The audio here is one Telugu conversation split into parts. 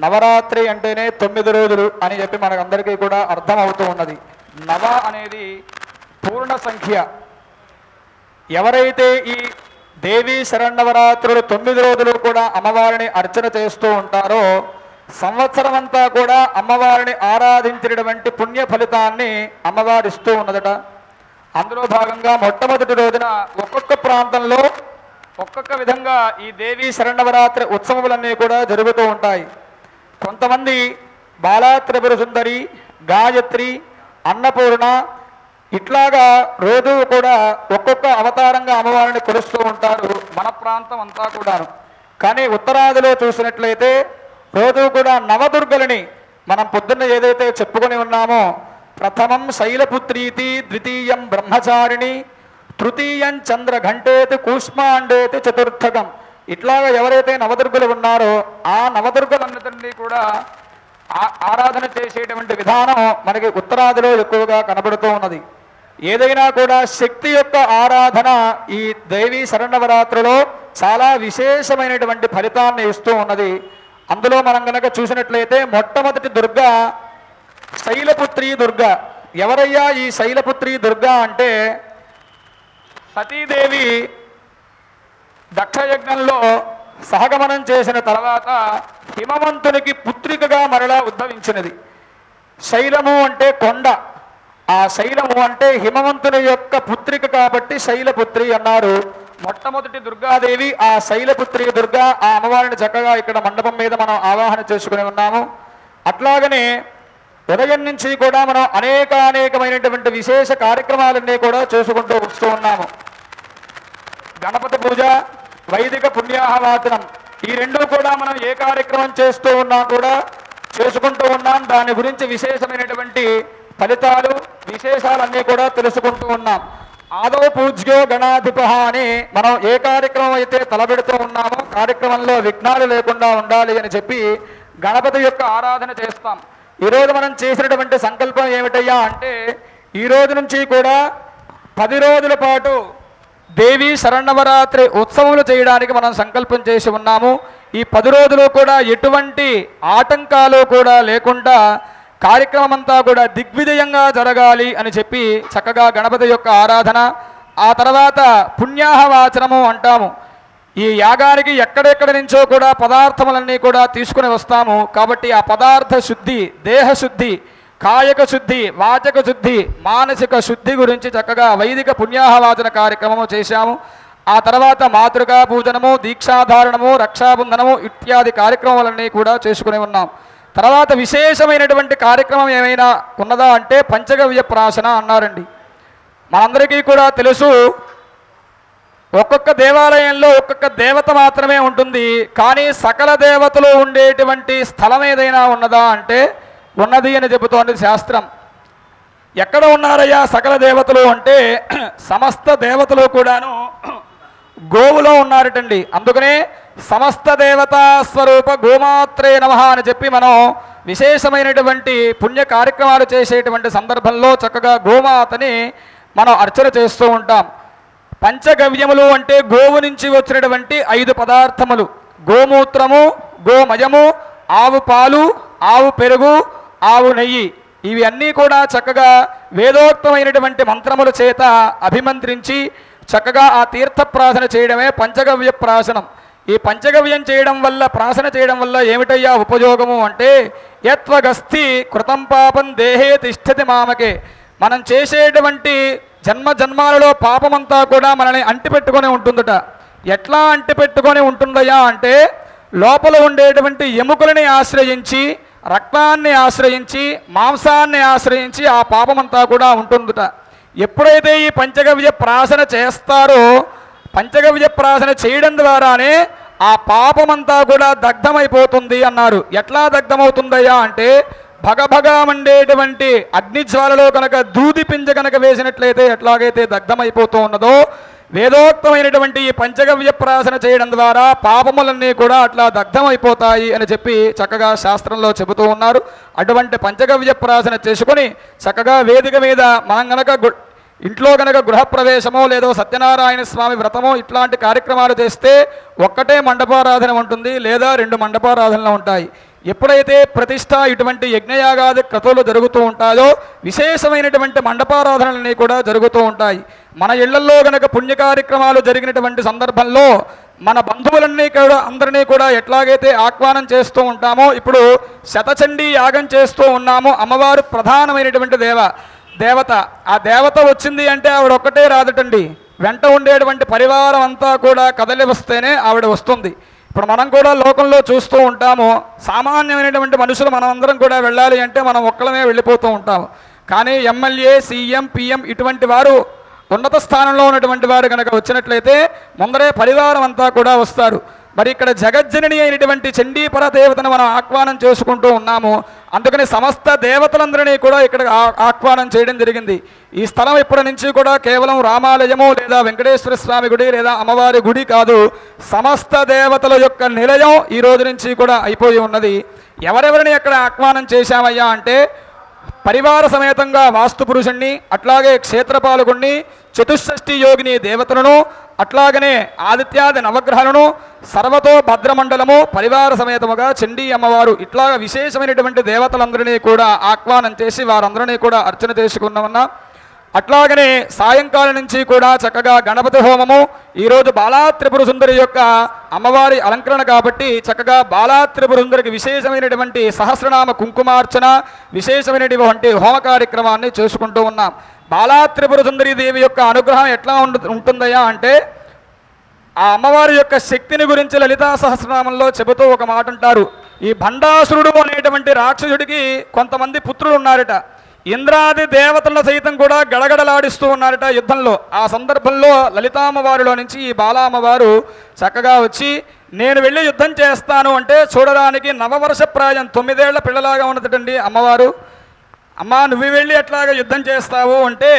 నవరాత్రి అంటేనే 9 రోజులు అని చెప్పి మనకందరికీ కూడా అర్థం అవుతూ ఉన్నది. నవ అనేది పూర్ణ సంఖ్య. ఎవరైతే ఈ దేవీ శరన్నవరాత్రులు 9 రోజులు కూడా అమ్మవారిని అర్చన చేస్తూ ఉంటారో సంవత్సరం అంతా కూడా అమ్మవారిని ఆరాధించినటువంటి పుణ్య ఫలితాన్ని అమ్మవారు ఇస్తూ ఉన్నదట. అందులో భాగంగా మొట్టమొదటి రోజున ఒక్కొక్క ప్రాంతంలో ఒక్కొక్క విధంగా ఈ దేవీ శరన్నవరాత్రి ఉత్సవములన్నీ కూడా జరుగుతూ ఉంటాయి. కొంతమంది బాలా త్రిపుర సుందరి, గాయత్రి, అన్నపూర్ణ ఇట్లాగా రోజు కూడా ఒక్కొక్క అవతారంగా అమ్మవారిని కొలుస్తూ ఉంటారు మన ప్రాంతం అంతా కూడాను. కానీ ఉత్తరాదిలో చూసినట్లయితే రోజు కూడా నవదుర్గలని మనం పొద్దున్న ఏదైతే చెప్పుకొని ఉన్నామో, ప్రథమం శైలపుత్రీతి, ద్వితీయం బ్రహ్మచారిణి, తృతీయం చంద్రఘంటేతి, కూష్మాండేతి, చతుర్థకం. ఇట్లాగా ఎవరైతే నవదుర్గలు ఉన్నారో ఆ నవదుర్గలన్నిటినీ కూడా ఆరాధన చేసేటువంటి విధానం మనకి ఉత్తరాదిలో ఎక్కువగా కనబడుతూ ఉన్నది. ఏదైనా కూడా శక్తి యొక్క ఆరాధన ఈ దేవీ శరన్నవరాత్రిలో చాలా విశేషమైనటువంటి ఫలితాన్ని ఇస్తూ ఉన్నది. అందులో మనం కనుక చూసినట్లయితే మొట్టమొదటి దుర్గా శైలపుత్రి దుర్గా. ఎవరయ్యా ఈ శైలపుత్రి దుర్గా అంటే, సతీదేవి దక్షయజ్ఞంలో సహగమనం చేసిన తర్వాత హిమవంతునికి పుత్రికగా మరలా ఉద్భవించినది. శైలము అంటే కొండ, ఆ శైలము అంటే హిమవంతుని యొక్క పుత్రిక కాబట్టి శైలపుత్రి అన్నారు. మొట్టమొదటి దుర్గాదేవి ఆ శైలపుత్రి దుర్గా. ఆ అమ్మవారిని చక్కగా ఇక్కడ మండపం మీద మనం ఆవాహన చేసుకుని ఉన్నాము. అట్లాగనే ఉదయం నుంచి కూడా మనం అనేకమైనటువంటి విశేష కార్యక్రమాలన్నీ కూడా చేసుకుంటూ వస్తూ ఉన్నాము. గణపతి పూజ, వైదిక పుణ్యాహవాచనం, ఈ రెండు కూడా మనం ఏ కార్యక్రమం చేస్తూ ఉన్నా కూడా చేసుకుంటూ ఉన్నాం. దాని గురించి విశేషమైనటువంటి ఫలితాలు, విశేషాలన్నీ కూడా తెలుసుకుంటూ ఉన్నాం. ఆదౌ పూజ్యో గణాధిప అని మనం ఏ కార్యక్రమం అయితే తలబెడుతూ ఉన్నామో కార్యక్రమంలో విఘ్నాలు లేకుండా ఉండాలి అని చెప్పి గణపతి యొక్క ఆరాధన చేస్తాం. ఈరోజు మనం చేసినటువంటి సంకల్పం ఏమిటయ్యా అంటే, ఈ రోజు నుంచి కూడా 10 రోజుల పాటు దేవీ శరన్నవరాత్రి ఉత్సవములు చేయడానికి మనం సంకల్పం చేసి ఉన్నాము. ఈ 10 రోజులు కూడా ఎటువంటి ఆటంకాలు కూడా లేకుండా కార్యక్రమం అంతా కూడా దిగ్విజయంగా జరగాలి అని చెప్పి చక్కగా గణపతి యొక్క ఆరాధన, ఆ తర్వాత పుణ్యాహవాచనము అంటాము. ఈ యాగానికి ఎక్కడెక్కడి నుంచో కూడా పదార్థములన్నీ కూడా తీసుకుని వస్తాము. కాబట్టి ఆ పదార్థ శుద్ధి, దేహశుద్ధి, కాయక శుద్ధి, వాచక శుద్ధి, మానసిక శుద్ధి గురించి చక్కగా వైదిక పుణ్యాహవాచన కార్యక్రమము చేశాము. ఆ తర్వాత మాతృకా పూజనము, దీక్షాధారణము, రక్షాబంధనము ఇత్యాది కార్యక్రమాలన్నీ కూడా చేసుకుని ఉన్నాం. తర్వాత విశేషమైనటువంటి కార్యక్రమం ఏమైనా ఉన్నదా అంటే పంచగవ్య ప్రాశన అన్నారండి. మనందరికీ కూడా తెలుసు, ఒక్కొక్క దేవాలయంలో ఒక్కొక్క దేవత మాత్రమే ఉంటుంది. కానీ సకల దేవతలు ఉండేటువంటి స్థలం ఏదైనా ఉన్నదా అంటే ఉన్నది అని చెబుతోంది శాస్త్రం. ఎక్కడ ఉన్నారయ్యా సకల దేవతలు అంటే సమస్త దేవతలు కూడాను గోవులో ఉన్నారటండి. అందుకనే సమస్త దేవతా స్వరూప గోమాత్రే నమః అని చెప్పి మనం విశేషమైనటువంటి పుణ్య కార్యక్రమాలు చేసేటువంటి సందర్భంలో చక్కగా గోమాతని మనం అర్చన చేస్తూ ఉంటాం. పంచగవ్యములు అంటే గోవు నుంచి వచ్చినటువంటి 5 పదార్థములు: గోమూత్రము, గోమయము, ఆవు పాలు, ఆవు పెరుగు, ఆవు నెయ్యి. ఇవి అన్నీ కూడా చక్కగా వేదోక్తమైనటువంటి మంత్రముల చేత అభిమంత్రించి చక్కగా ఆ తీర్థ ప్రాసన చేయడమే పంచగవ్య ప్రాసనం. ఈ పంచగవ్యం చేయడం వల్ల, ప్రాసన చేయడం వల్ల ఏమిటయ్యా ఉపయోగము అంటే, యత్వగస్థి కృతం పాపం దేహే తిష్టతి మామకే. మనం చేసేటువంటి జన్మాలలో పాపమంతా కూడా మనల్ని అంటిపెట్టుకొని ఉంటుందట. ఎట్లా అంటిపెట్టుకొని ఉంటుందయ్యా అంటే, లోపల ఉండేటువంటి ఎముకలని ఆశ్రయించి, రక్తాన్ని ఆశ్రయించి, మాంసాన్ని ఆశ్రయించి ఆ పాపమంతా కూడా ఉంటుందట. ఎప్పుడైతే ఈ పంచగవ్య ప్రాసన చేస్తారో, పంచగవ్య ప్రాసన చేయడం ద్వారానే ఆ పాపమంతా కూడా దగ్ధమైపోతుంది అన్నారు. ఎట్లా దగ్ధమవుతుందయ్యా అంటే, భగభగా మండేటువంటి అగ్నిజ్వాలలో కనుక దూది పింజ కనుక వేసినట్లయితే ఎట్లాగైతే దగ్ధమైపోతూ ఉన్నదో, వేదోక్తమైనటువంటి ఈ పంచగవ్య ప్రాసన చేయడం ద్వారా పాపములన్నీ కూడా అట్లా దగ్ధమైపోతాయి అని చెప్పి చక్కగా శాస్త్రంలో చెబుతూ ఉన్నారు. అటువంటి పంచగవ్య ప్రాసన చేసుకొని చక్కగా వేదిక మీద మనం గనక ఇంట్లో కనుక గృహప్రవేశమో లేదో సత్యనారాయణ స్వామి వ్రతమో ఇట్లాంటి కార్యక్రమాలు చేస్తే ఒక్కటే మండపారాధన ఉంటుంది, లేదా 2 మండపారాధనలు ఉంటాయి. ఎప్పుడైతే ప్రతిష్ట ఇటువంటి యజ్ఞయాగాది క్రతువులు జరుగుతూ ఉంటాయో విశేషమైనటువంటి మండపారాధనలన్నీ కూడా జరుగుతూ ఉంటాయి. మన ఇళ్లల్లో గనక పుణ్య కార్యక్రమాలు జరిగినటువంటి సందర్భంలో మన బంధువులన్నీ కూడా అందరినీ కూడా ఎట్లాగైతే ఆహ్వానం చేస్తూ ఉంటామో ఇప్పుడు శతచండీ యాగం చేస్తూ ఉన్నామో అమ్మవారు ప్రధానమైనటువంటి దేవత. ఆ దేవత వచ్చింది అంటే ఆవిడ ఒక్కటే రాదటండి, వెంట ఉండేటువంటి పరివారం అంతా కూడా కదలి వస్తేనే ఆవిడ వస్తుంది. ఇప్పుడు మనం కూడా లోకంలో చూస్తూ ఉంటాము, సామాన్యమైనటువంటి మనుషులు మనం అందరం కూడా వెళ్ళాలి అంటే మనం ఒక్కలమే వెళ్ళిపోతూ ఉంటాము. కానీ ఎమ్మెల్యే, సీఎం, పిఎం ఇటువంటి వారు ఉన్నత స్థానంలో ఉన్నటువంటి వారు కనుక వచ్చినట్లయితే ముందరే పరివారం అంతా కూడా వస్తారు. మరి ఇక్కడ జగజ్జనని అయినటువంటి చండీపర దేవతను మనం ఆహ్వానం చేసుకుంటూ ఉన్నాము. అందుకని సమస్త దేవతలందరినీ కూడా ఇక్కడ ఆహ్వానం చేయడం జరిగింది. ఈ స్థలం ఇప్పటి నుంచి కూడా కేవలం రామాలయము లేదా వెంకటేశ్వర స్వామి గుడి లేదా అమ్మవారి గుడి కాదు, సమస్త దేవతల యొక్క నిలయం ఈ రోజు నుంచి కూడా అయిపోయి ఉన్నది. ఎవరెవరిని అక్కడ ఆహ్వానం చేశామయ్యా అంటే పరివార సమేతంగా వాస్తు పురుషుణ్ణి, అట్లాగే క్షేత్రపాలకుణ్ణి, చతుషష్ఠి యోగిని దేవతలను, అట్లాగనే ఆదిత్యాది నవగ్రహాలను, సర్వతో భద్రమండలము, పరివార సమేతముగా చండీ అమ్మవారు ఇట్లాగా విశేషమైనటువంటి దేవతలందరినీ కూడా ఆహ్వానం చేసి వారందరినీ కూడా అర్చన చేసుకున్నామన్నా. అట్లాగనే సాయంకాలం నుంచి కూడా చక్కగా గణపతి హోమము, ఈరోజు బాలాత్రిపుర సుందరి యొక్క అమ్మవారి అలంకరణ కాబట్టి చక్కగా బాలాత్రిపుర సుందరికి విశేషమైనటువంటి సహస్రనామ కుంకుమార్చన విశేషమైనటువంటి హోమ కార్యక్రమాన్ని చేసుకుంటూ ఉన్నాం. బాలాత్రిపుర సుందరి దేవి యొక్క అనుగ్రహం ఎట్లా ఉంటుందయ్యా అంటే ఆ అమ్మవారి యొక్క శక్తిని గురించి లలితా సహస్రనామంలో చెబుతూ ఒక మాట అంటారు. ఈ భండాసురుడు అనేటువంటి రాక్షసుడికి కొంతమంది పుత్రులు ఉన్నారట. ఇంద్రాది దేవతలను సైతం కూడా గడగడలాడిస్తూ ఉన్నారట యుద్ధంలో. ఆ సందర్భంలో లలితామ్మవారిలో నుంచి ఈ బాలామ్మవారు చక్కగా వచ్చి నేను వెళ్ళి యుద్ధం చేస్తాను అంటే చూడడానికి నవవర్ష ప్రాయం 9 ఏళ్ల పిల్లలాగా ఉన్నదండి అమ్మవారు. అమ్మా నువ్వు వెళ్ళి ఎట్లాగా యుద్ధం చేస్తావు అంటే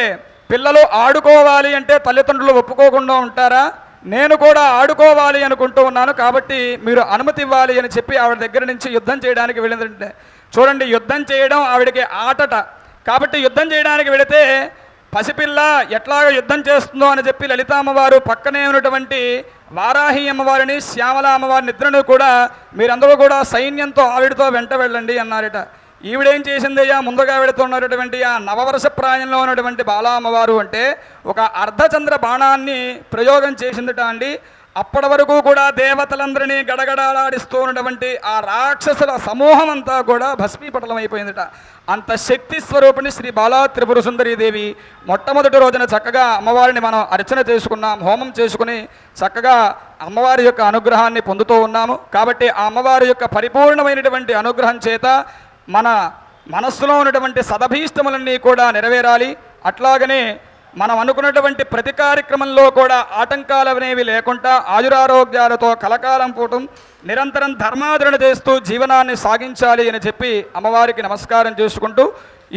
పిల్లలు ఆడుకోవాలి అంటే తల్లిదండ్రులు ఒప్పుకోకుండా ఉంటారా, నేను కూడా ఆడుకోవాలి అనుకుంటూ ఉన్నాను కాబట్టి మీరు అనుమతి ఇవ్వాలి అని చెప్పి ఆవిడ దగ్గర నుంచి యుద్ధం చేయడానికి వెళ్ళిందంటే చూడండి, యుద్ధం చేయడం ఆవిడకి ఆటట. కాబట్టి యుద్ధం చేయడానికి వెళితే పసిపిల్ల ఎట్లాగా యుద్ధం చేస్తుందో అని చెప్పి లలితామ్మవారు పక్కనే ఉన్నటువంటి వారాహి అమ్మవారిని, శ్యామల అమ్మవారిని ఇద్దరిని కూడా మీరందరూ కూడా సైన్యంతో ఆవిడతో వెంట వెళ్ళండి అన్నారట. ఈవిడేం చేసిందయ్యా, ముందుగా వెళుతున్నటువంటి ఆ నవవర్ష ప్రాయంలో ఉన్నటువంటి బాలా అమ్మవారు అంటే ఒక అర్ధచంద్ర బాణాన్ని ప్రయోగం చేసిందట అండి. అప్పటి వరకు కూడా దేవతలందరినీ గడగడలాడిస్తూ ఉన్నటువంటి ఆ రాక్షసుల సమూహం అంతా కూడా భస్మీపటలం అయిపోయిందట. అంత శక్తి స్వరూపిణి శ్రీ బాలా త్రిపుర సుందరీ దేవి. మొట్టమొదటి రోజున చక్కగా అమ్మవారిని మనం అర్చన చేసుకున్నాం, హోమం చేసుకుని చక్కగా అమ్మవారి యొక్క అనుగ్రహాన్ని పొందుతూ ఉన్నాము. కాబట్టి ఆ అమ్మవారి యొక్క పరిపూర్ణమైనటువంటి అనుగ్రహం చేత మన మనస్సులో ఉన్నటువంటి సదభీష్టములన్నీ కూడా నెరవేరాలి. అట్లాగనే మనం అనుకున్నటువంటి ప్రతి కార్యక్రమంలో కూడా ఆటంకాలు అనేవి లేకుండా ఆయురారోగ్యాలతో కలకాలం పూటం నిరంతరం ధర్మాచరణ చేస్తూ జీవనాన్ని సాగించాలి అని చెప్పి అమ్మవారికి నమస్కారం చేసుకుంటూ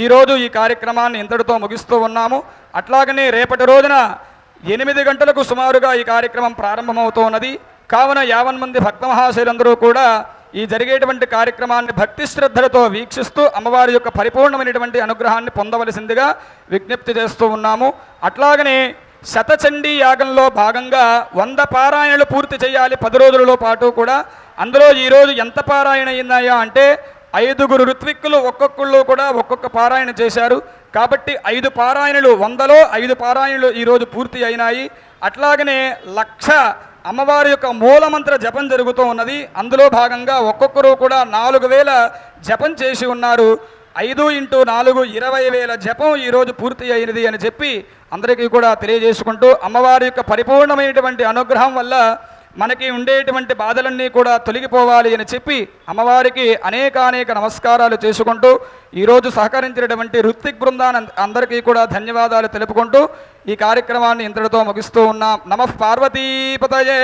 ఈరోజు ఈ కార్యక్రమాన్ని ఇంతటితో ముగిస్తూ ఉన్నాము. అట్లాగనే రేపటి రోజున 8 గంటలకు సుమారుగా ఈ కార్యక్రమం ప్రారంభమవుతూ ఉన్నది. కావున 50 మంది భక్త మహాశయులందరూ కూడా ఈ జరిగేటువంటి కార్యక్రమాన్ని భక్తి శ్రద్ధలతో వీక్షిస్తూ అమ్మవారి యొక్క పరిపూర్ణమైనటువంటి అనుగ్రహాన్ని పొందవలసిందిగా విజ్ఞప్తి చేస్తూ ఉన్నాము. అట్లాగనే శతచండీ యాగంలో భాగంగా 100 పారాయణలు పూర్తి చేయాలి 10 రోజులలో పాటు కూడా. అందులో ఈరోజు ఎంత పారాయణ అయిందాయా అంటే 5 ఋత్విక్కులు ఒక్కొక్కళ్ళు కూడా ఒక్కొక్క పారాయణ చేశారు. కాబట్టి 5 పారాయణలు 100లో 5 పారాయణలు ఈరోజు పూర్తి అయినాయి. అట్లాగనే 1,00,000 అమ్మవారి యొక్క మూలమంత్ర జపం జరుగుతూ ఉన్నది. అందులో భాగంగా ఒక్కొక్కరు కూడా 4,000 జపం చేసి ఉన్నారు. 5 × 4 20,000 జపం ఈరోజు పూర్తి అయినది అని చెప్పి అందరికీ కూడా తెలియజేసుకుంటూ అమ్మవారి యొక్క పరిపూర్ణమైనటువంటి అనుగ్రహం వల్ల మనకి ఉండేటువంటి బాధలన్నీ కూడా తొలగిపోవాలి అని చెప్పి అమ్మవారికి అనేక నమస్కారాలు చేసుకుంటూ ఈరోజు సహకరించినటువంటి ఋత్విక్ బృందాన్ని అందరికీ కూడా ధన్యవాదాలు తెలుపుకుంటూ ఈ కార్యక్రమాన్ని ఇంతటితో ముగిస్తూ ఉన్నాం. నమః పార్వతీపతయే.